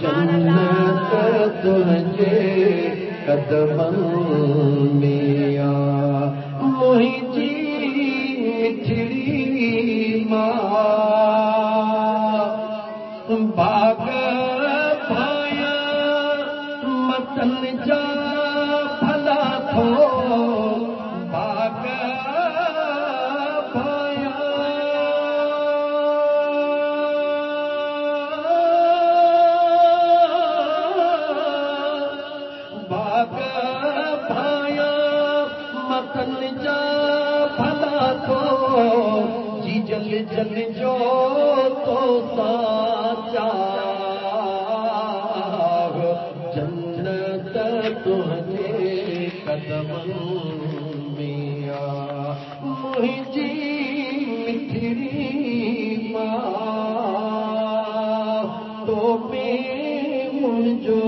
जन्नत तुझे कदमन में आ मुझी मिठड़ी मां बाग भाया मतन जा भला थो बाग भाया बाग भाया मतन जा भला थो जी जल जल जो तो साचा जन्नत तुझे कदमन में आ मुझी मिठड़ी मां तो में मुझो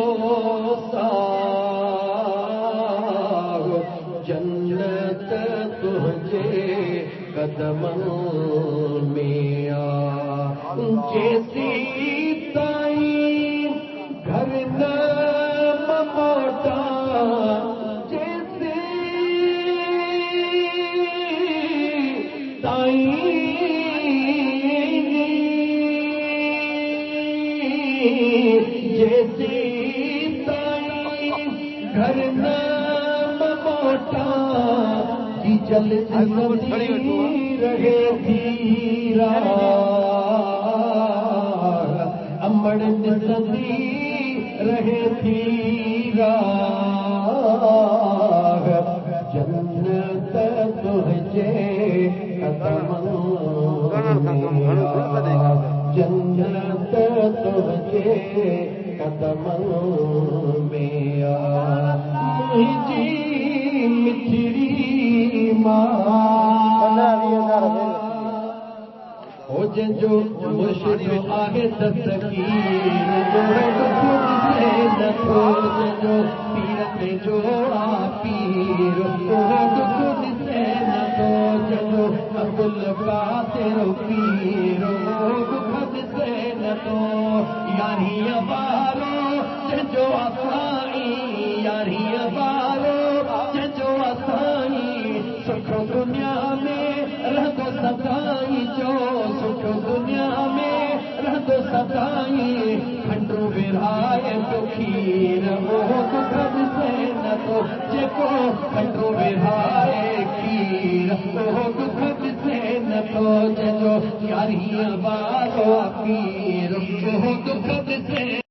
साग जन्नत तुझे कदमन में आ जैसी ताई घर न मोटा जैसी ताई जैसी ताई घर न मोटा जी जल रहे धीरा अमड़ सदी रहे धीरा जन्नत तुझे कदमन में आ जन्नत तुझे कदमन में आ मुझी मिठड़ी मां हो जो मुर्शिद आहे दस्तगीर नथो जो पीर ते जोड़ा पीर दुख ॾिसे नथो जो अब्दुल कादिर पीर दुख ॾिसे नथो यारीअ वारो जो असाई यारीअ वारो जो असाई सुख दुनिया में रहंदो सदाई जो सुख दुनिया में रहंदो सदाई खंडू विराए तो खीर वो दुख ॾिसे नथो जेको खंडू विराए खीर वो दुख ॾिसे नथो जो यारीअ वारो पीर वो दुख ॾिसे